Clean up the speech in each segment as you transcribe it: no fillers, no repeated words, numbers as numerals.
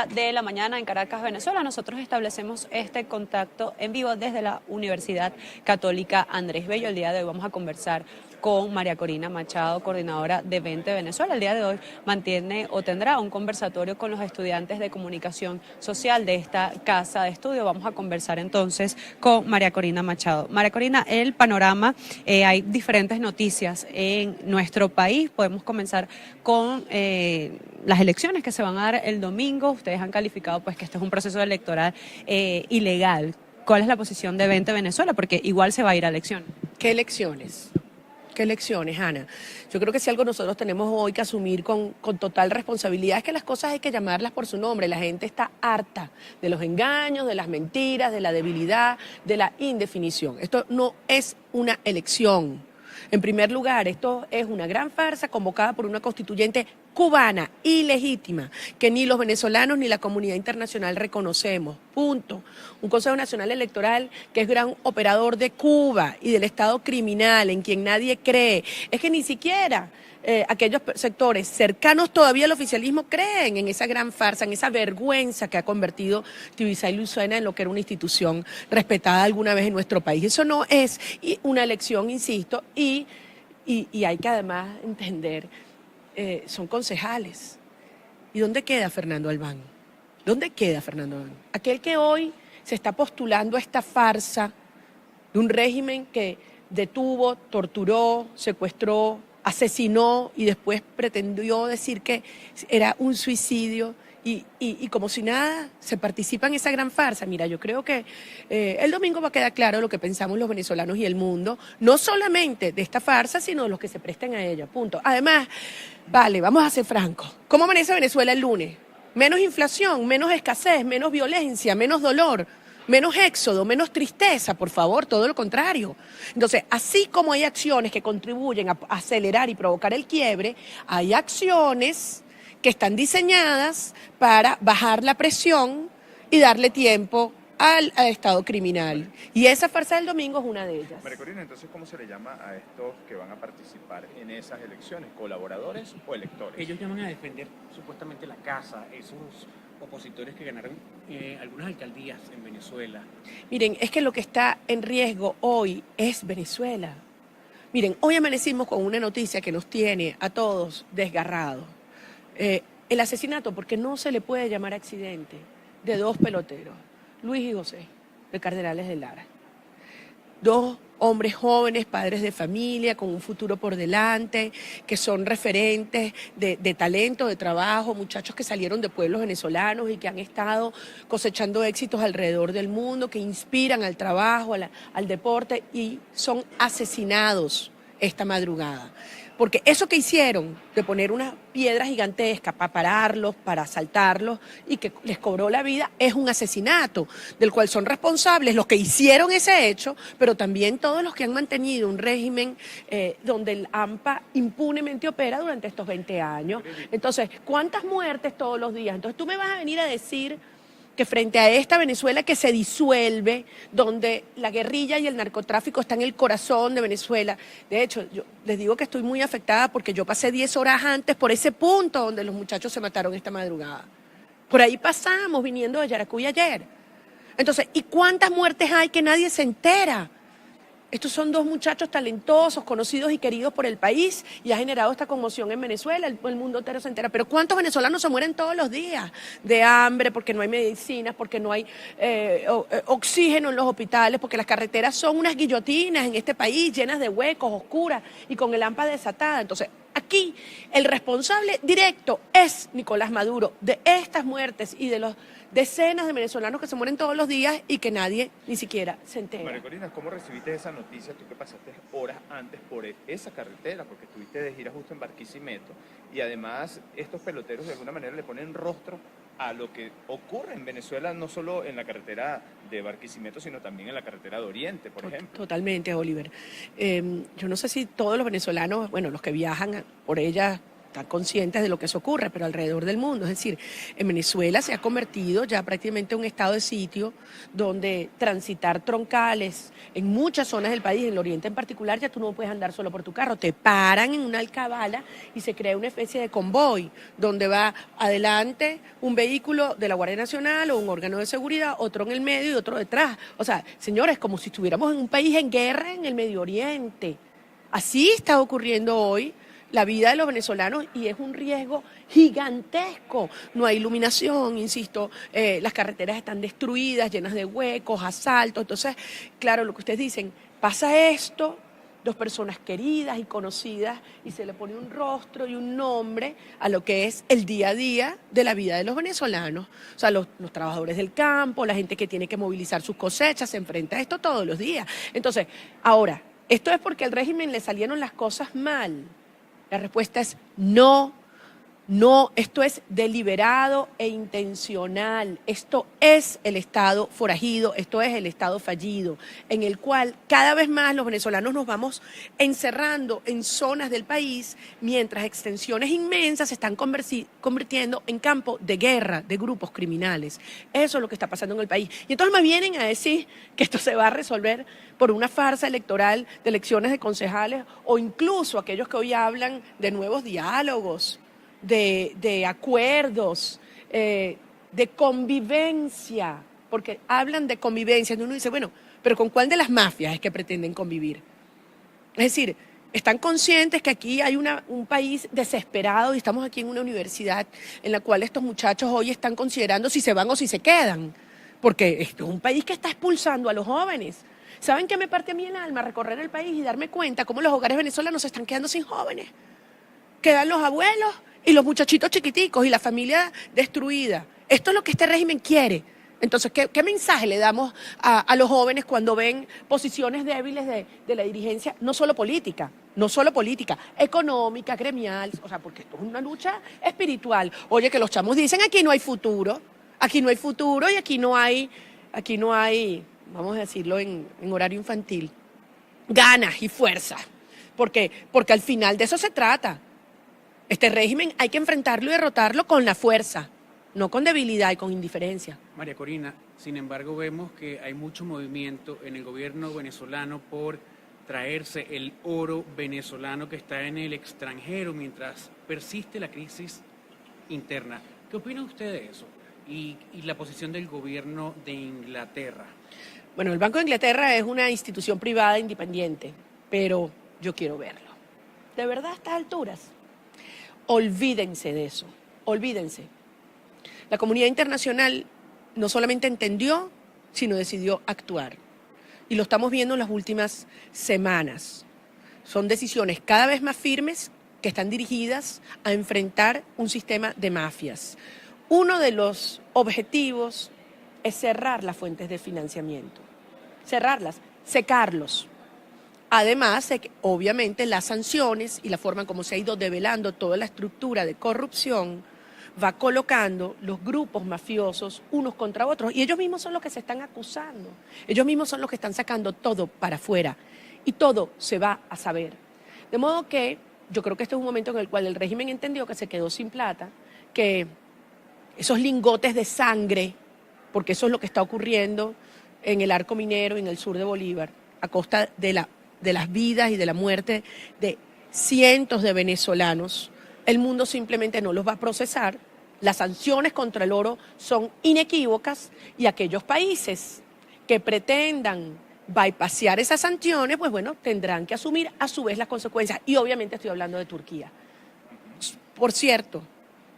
de la mañana en Caracas, Venezuela. Nosotros establecemos este contacto en vivo desde la Universidad Católica Andrés Bello. El día de hoy vamos a conversar con María Corina Machado, coordinadora de Vente Venezuela. El día de hoy mantiene o tendrá un conversatorio con los estudiantes de comunicación social de esta casa de estudio. Vamos a conversar entonces con María Corina Machado. María Corina, el panorama, hay diferentes noticias en nuestro país. Podemos comenzar con las elecciones que se van a dar el domingo. Ustedes han calificado pues que este es un proceso electoral ilegal. ¿Cuál es la posición de Vente Venezuela? Porque igual se va a ir a elecciones. ¿Qué elecciones? ¿Qué elecciones, Ana? Yo creo que si algo nosotros tenemos hoy que asumir con total responsabilidad es que las cosas hay que llamarlas por su nombre. La gente está harta de los engaños, de las mentiras, de la debilidad, de la indefinición. Esto no es una elección. En primer lugar, esto es una gran farsa convocada por una constituyente cubana, ilegítima, que ni los venezolanos ni la comunidad internacional reconocemos. Punto. Un Consejo Nacional Electoral que es gran operador de Cuba y del Estado criminal, en quien nadie cree. Es que ni siquiera aquellos sectores cercanos todavía al oficialismo creen en esa gran farsa, en esa vergüenza que ha convertido Tibisay Lucena en lo que era una institución respetada alguna vez en nuestro país. Eso no es una elección, insisto, y hay que además entender, son concejales. ¿Y dónde queda Fernando Albán? ¿Dónde queda Fernando Albán? Aquel que hoy se está postulando a esta farsa de un régimen que detuvo, torturó, secuestró, asesinó y después pretendió decir que era un suicidio y como si nada se participa en esa gran farsa. Mira, yo creo que el domingo va a quedar claro lo que pensamos los venezolanos y el mundo, no solamente de esta farsa, sino de los que se presten a ella, punto. Además, vale, vamos a ser francos. ¿Cómo amanece Venezuela el lunes? Menos inflación, menos escasez, menos violencia, menos dolor, menos éxodo, menos tristeza, por favor, todo lo contrario. Entonces, así como hay acciones que contribuyen a acelerar y provocar el quiebre, hay acciones que están diseñadas para bajar la presión y darle tiempo al Estado criminal. Y esa farsa del domingo es una de ellas. María Corina, entonces, ¿cómo se le llama a estos que van a participar en esas elecciones? ¿Colaboradores o electores? Ellos llaman a defender supuestamente la casa, esos opositores que ganaron algunas alcaldías en Venezuela. Miren, es que lo que está en riesgo hoy es Venezuela. Miren, hoy amanecimos con una noticia que nos tiene a todos desgarrados. El asesinato, porque no se le puede llamar accidente, de dos peloteros, Luis y José, de Cardenales de Lara. Dos hombres jóvenes, padres de familia, con un futuro por delante, que son referentes de talento, de trabajo, muchachos que salieron de pueblos venezolanos y que han estado cosechando éxitos alrededor del mundo, que inspiran al trabajo, al deporte, y son asesinados esta madrugada. Porque eso que hicieron, de poner una piedra gigantesca para pararlos, para asaltarlos y que les cobró la vida, es un asesinato, del cual son responsables los que hicieron ese hecho, pero también todos los que han mantenido un régimen donde el AMPA impunemente opera durante estos 20 años. Entonces, ¿cuántas muertes todos los días? Entonces, tú me vas a venir a decir que frente a esta Venezuela que se disuelve, donde la guerrilla y el narcotráfico están en el corazón de Venezuela. De hecho, yo les digo que estoy muy afectada porque yo pasé 10 horas antes por ese punto donde los muchachos se mataron esta madrugada. Por ahí pasamos viniendo de Yaracuy ayer. Entonces, ¿y cuántas muertes hay que nadie se entera? Estos son dos muchachos talentosos, conocidos y queridos por el país, y ha generado esta conmoción en Venezuela, el mundo entero se entera. Pero ¿cuántos venezolanos se mueren todos los días de hambre, porque no hay medicinas, porque no hay oxígeno en los hospitales, porque las carreteras son unas guillotinas en este país, llenas de huecos, oscuras, y con el AMPA desatada? Entonces, aquí el responsable directo es Nicolás Maduro de estas muertes y de los decenas de venezolanos que se mueren todos los días y que nadie ni siquiera se entera. María Corina, ¿cómo recibiste esa noticia? Tú que pasaste horas antes por esa carretera, porque estuviste de gira justo en Barquisimeto, y además estos peloteros de alguna manera le ponen rostro a lo que ocurre en Venezuela, no solo en la carretera de Barquisimeto, sino también en la carretera de Oriente, por ejemplo. Totalmente, Oliver. Yo no sé si todos los venezolanos, bueno, los que viajan por ella están conscientes de lo que eso ocurre, pero alrededor del mundo. Es decir, en Venezuela se ha convertido ya prácticamente en un estado de sitio donde transitar troncales en muchas zonas del país, en el oriente en particular, ya tú no puedes andar solo por tu carro. Te paran en una alcabala y se crea una especie de convoy donde va adelante un vehículo de la Guardia Nacional o un órgano de seguridad, otro en el medio y otro detrás. O sea, señores, como si estuviéramos en un país en guerra en el Medio Oriente. Así está ocurriendo hoy la vida de los venezolanos y es un riesgo gigantesco. No hay iluminación, insisto, las carreteras están destruidas, llenas de huecos, asaltos. Entonces, claro, lo que ustedes dicen, pasa esto, dos personas queridas y conocidas y se le pone un rostro y un nombre a lo que es el día a día de la vida de los venezolanos. O sea, los trabajadores del campo, la gente que tiene que movilizar sus cosechas, se enfrenta a esto todos los días. Entonces, ahora, ¿esto es porque al régimen le salieron las cosas mal? La respuesta es no, no, esto es deliberado e intencional. Esto es el Estado forajido, esto es el Estado fallido, en el cual cada vez más los venezolanos nos vamos encerrando en zonas del país, mientras extensiones inmensas se están convirtiendo en campo de guerra de grupos criminales. Eso es lo que está pasando en el país. Y entonces me vienen a decir que esto se va a resolver por una farsa electoral de elecciones de concejales o incluso aquellos que hoy hablan de nuevos diálogos, de acuerdos, de convivencia, porque hablan de convivencia. Y uno dice, bueno, pero ¿con cuál de las mafias es que pretenden convivir? Es decir, están conscientes que aquí hay un país desesperado y estamos aquí en una universidad en la cual estos muchachos hoy están considerando si se van o si se quedan, porque esto es un país que está expulsando a los jóvenes. ¿Saben qué me parte a mí el alma? Recorrer el país y darme cuenta cómo los hogares venezolanos se están quedando sin jóvenes. Quedan los abuelos y los muchachitos chiquiticos y la familia destruida. Esto es lo que este régimen quiere. Entonces, ¿qué mensaje le damos a los jóvenes cuando ven posiciones débiles de la dirigencia? No solo política, económica, gremial, o sea, porque esto es una lucha espiritual. Oye, que los chamos dicen, aquí no hay futuro y aquí no hay, vamos a decirlo en horario infantil, ganas y fuerza. Porque al final de eso se trata. Este régimen hay que enfrentarlo y derrotarlo con la fuerza, no con debilidad y con indiferencia. María Corina, sin embargo, vemos que hay mucho movimiento en el gobierno venezolano por traerse el oro venezolano que está en el extranjero mientras persiste la crisis interna. ¿Qué opina usted de eso? Y la posición del gobierno de Inglaterra. Bueno, el Banco de Inglaterra es una institución privada independiente, pero yo quiero verlo. De verdad, a estas alturas, olvídense de eso, olvídense. La comunidad internacional no solamente entendió, sino decidió actuar. Y lo estamos viendo en las últimas semanas. Son decisiones cada vez más firmes que están dirigidas a enfrentar un sistema de mafias. Uno de los objetivos es cerrar las fuentes de financiamiento, cerrarlas, secarlos. Además de que, obviamente, las sanciones y la forma en cómo se ha ido develando toda la estructura de corrupción va colocando los grupos mafiosos unos contra otros. Y ellos mismos son los que se están acusando. Ellos mismos son los que están sacando todo para afuera. Y todo se va a saber. De modo que yo creo que este es un momento en el cual el régimen entendió que se quedó sin plata, que esos lingotes de sangre, porque eso es lo que está ocurriendo en el arco minero, en el sur de Bolívar, a costa de las vidas y de la muerte de cientos de venezolanos, el mundo simplemente no los va a procesar. Las sanciones contra el oro son inequívocas y aquellos países que pretendan bypassear esas sanciones, pues bueno, tendrán que asumir a su vez las consecuencias. Y obviamente estoy hablando de Turquía. Por cierto,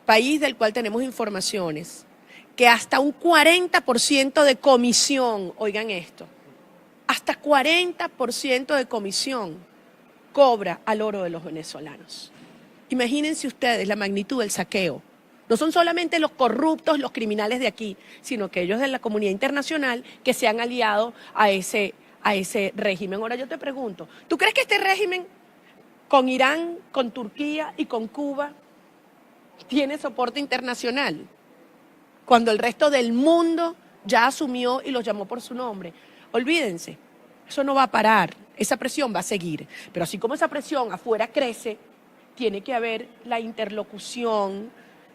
país del cual tenemos informaciones que hasta un 40% de comisión, oigan esto, hasta 40% de comisión cobra al oro de los venezolanos. Imagínense ustedes la magnitud del saqueo. No son solamente los corruptos, los criminales de aquí, sino que ellos de la comunidad internacional que se han aliado a ese régimen. Ahora yo te pregunto, ¿tú crees que este régimen con Irán, con Turquía y con Cuba tiene soporte internacional? Cuando el resto del mundo ya asumió y los llamó por su nombre. Olvídense, eso no va a parar, esa presión va a seguir. Pero así como esa presión afuera crece, tiene que haber la interlocución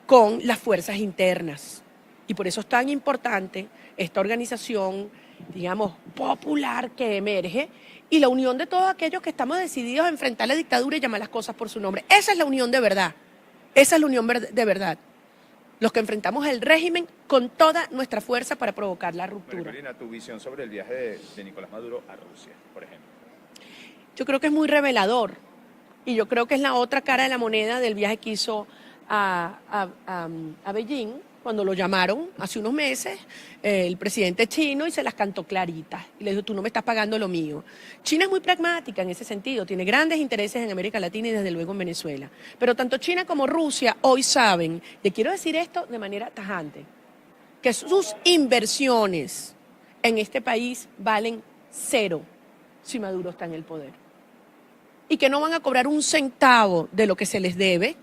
con las fuerzas internas. Y por eso es tan importante esta organización, digamos, popular que emerge y la unión de todos aquellos que estamos decididos a enfrentar la dictadura y llamar las cosas por su nombre. Esa es la unión de verdad. Esa es la unión de verdad. Los que enfrentamos el régimen con toda nuestra fuerza para provocar la ruptura. María Corina, tu visión sobre el viaje de Nicolás Maduro a Rusia, por ejemplo. Yo creo que es muy revelador y yo creo que es la otra cara de la moneda del viaje que hizo a Beijing, cuando lo llamaron hace unos meses, el presidente chino, y se las cantó claritas. Y le dijo, tú no me estás pagando lo mío. China es muy pragmática en ese sentido, tiene grandes intereses en América Latina y desde luego en Venezuela. Pero tanto China como Rusia hoy saben, y quiero decir esto de manera tajante, que sus inversiones en este país valen cero si Maduro está en el poder. Y que no van a cobrar un centavo de lo que se les debe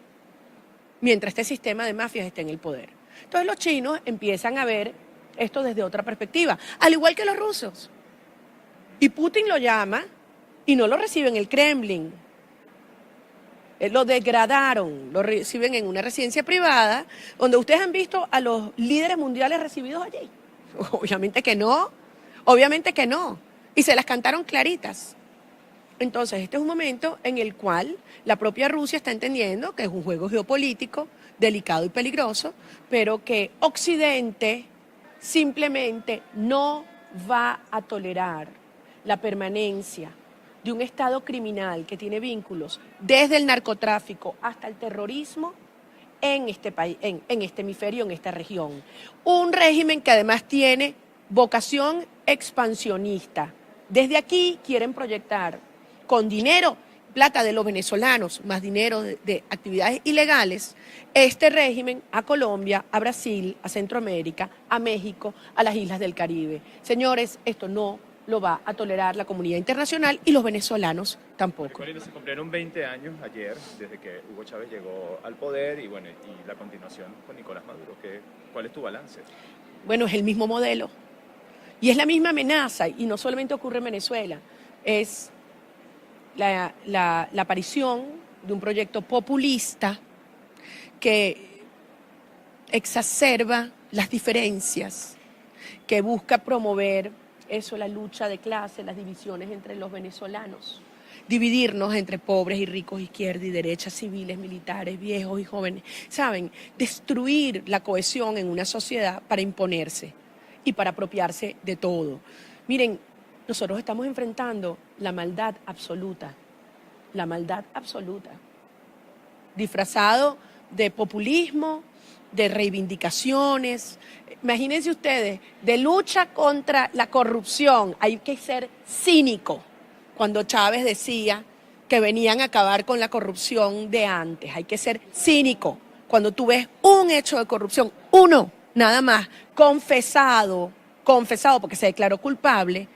mientras este sistema de mafias esté en el poder. Entonces los chinos empiezan a ver esto desde otra perspectiva, al igual que los rusos. Y Putin lo llama y no lo recibe en el Kremlin. Lo degradaron, lo reciben en una residencia privada, donde ustedes han visto a los líderes mundiales recibidos allí. Obviamente que no, obviamente que no. Y se las cantaron claritas. Entonces, este es un momento en el cual la propia Rusia está entendiendo que es un juego geopolítico delicado y peligroso, pero que Occidente simplemente no va a tolerar la permanencia de un Estado criminal que tiene vínculos desde el narcotráfico hasta el terrorismo en este país, en este hemisferio, en esta región. Un régimen que además tiene vocación expansionista. Desde aquí quieren proyectar con dinero, plata de los venezolanos, más dinero de actividades ilegales, este régimen a Colombia, a Brasil, a Centroamérica, a México, a las islas del Caribe. Señores, esto no lo va a tolerar la comunidad internacional y los venezolanos tampoco. Corina, se cumplieron 20 años ayer desde que Hugo Chávez llegó al poder y bueno, y la continuación con Nicolás Maduro. ¿Cuál es tu balance? Bueno, es el mismo modelo y es la misma amenaza y no solamente ocurre en Venezuela, es la aparición de un proyecto populista que exacerba las diferencias, que busca promover eso, la lucha de clases, las divisiones entre los venezolanos, dividirnos entre pobres y ricos, izquierda y derecha, civiles, militares, viejos y jóvenes, ¿saben? Destruir la cohesión en una sociedad para imponerse y para apropiarse de todo. Miren, nosotros estamos enfrentando la maldad absoluta, disfrazado de populismo, de reivindicaciones. Imagínense ustedes, de lucha contra la corrupción. Hay que ser cínico cuando Chávez decía que venían a acabar con la corrupción de antes. Hay que ser cínico cuando tú ves un hecho de corrupción, uno, nada más, confesado porque se declaró culpable,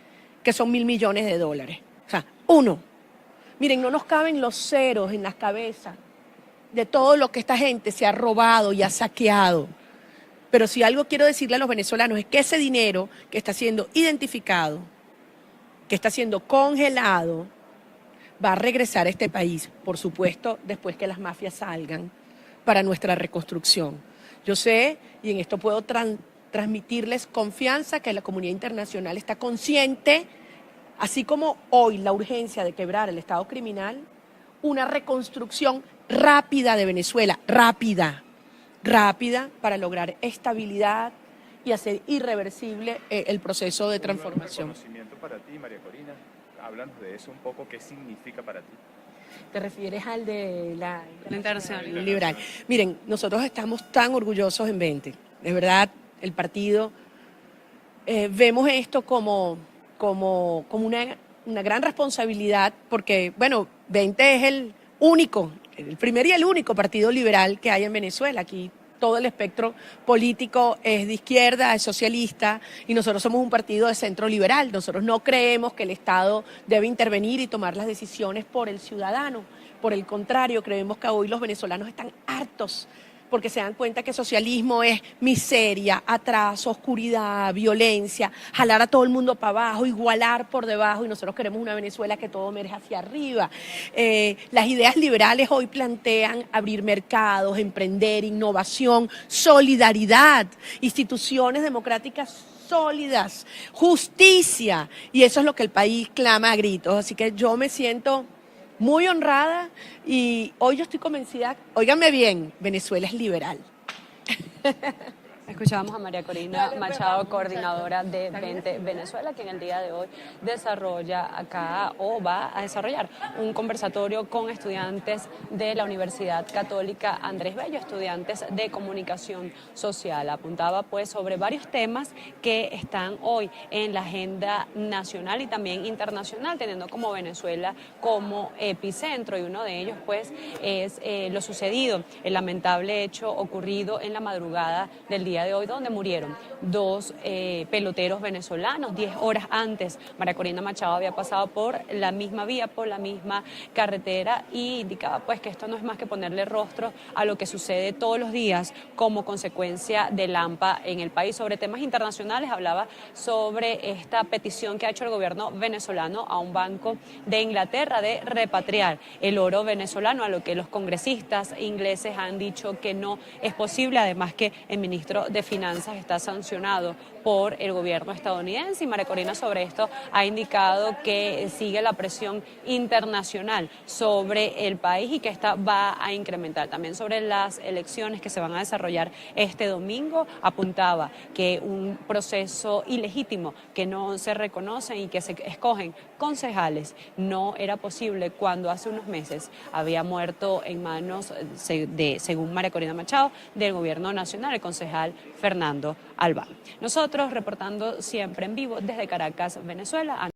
que son $1.000 millones. O sea, uno. Miren, no nos caben los ceros en las cabezas de todo lo que esta gente se ha robado y ha saqueado. Pero si algo quiero decirle a los venezolanos es que ese dinero que está siendo identificado, que está siendo congelado, va a regresar a este país, por supuesto, después que las mafias salgan, para nuestra reconstrucción. Yo sé, y en esto puedo transmitirles confianza, que la comunidad internacional está consciente, así como hoy la urgencia de quebrar el Estado criminal, una reconstrucción rápida de Venezuela, rápida, para lograr estabilidad y hacer irreversible el proceso de transformación. ¿Un reconocimiento para ti, María Corina? Háblanos de eso un poco, ¿qué significa para ti? ¿Te refieres al de la Internacional Liberal? Miren, nosotros estamos tan orgullosos en 20. De verdad, el partido, vemos esto como una gran responsabilidad, porque, bueno, 20 es el primer y el único partido liberal que hay en Venezuela. Aquí todo el espectro político es de izquierda, es socialista, y nosotros somos un partido de centro liberal. Nosotros no creemos que el Estado debe intervenir y tomar las decisiones por el ciudadano. Por el contrario, creemos que hoy los venezolanos están hartos porque se dan cuenta que socialismo es miseria, atraso, oscuridad, violencia, jalar a todo el mundo para abajo, igualar por debajo, y nosotros queremos una Venezuela que todo merece hacia arriba. Las ideas liberales hoy plantean abrir mercados, emprender, innovación, solidaridad, instituciones democráticas sólidas, justicia, y eso es lo que el país clama a gritos. Así que yo me siento muy honrada y hoy yo estoy convencida, óiganme bien, Venezuela es liberal. Escuchábamos a María Corina Machado, coordinadora de 20 Venezuela, que en el día de hoy desarrolla acá o va a desarrollar un conversatorio con estudiantes de la Universidad Católica Andrés Bello, estudiantes de comunicación social. Apuntaba pues sobre varios temas que están hoy en la agenda nacional y también internacional, teniendo como Venezuela como epicentro, y uno de ellos pues es lo sucedido, el lamentable hecho ocurrido en la madrugada del día de hoy, donde murieron dos peloteros venezolanos 10 horas antes. María Corina Machado había pasado por la misma vía, por la misma carretera, y indicaba pues que esto no es más que ponerle rostro a lo que sucede todos los días como consecuencia del AMPA en el país. Sobre temas internacionales hablaba sobre esta petición que ha hecho el gobierno venezolano a un banco de Inglaterra de repatriar el oro venezolano, a lo que los congresistas ingleses han dicho que no es posible, además que el ministro de Finanzas está sancionado por el gobierno estadounidense, y María Corina sobre esto ha indicado que sigue la presión internacional sobre el país y que esta va a incrementar. También sobre las elecciones que se van a desarrollar este domingo, apuntaba que un proceso ilegítimo, que no se reconocen y que se escogen concejales, no era posible cuando hace unos meses había muerto en manos según María Corina Machado, del gobierno nacional, el concejal Fernando Albán. Nosotros reportando siempre en vivo desde Caracas, Venezuela.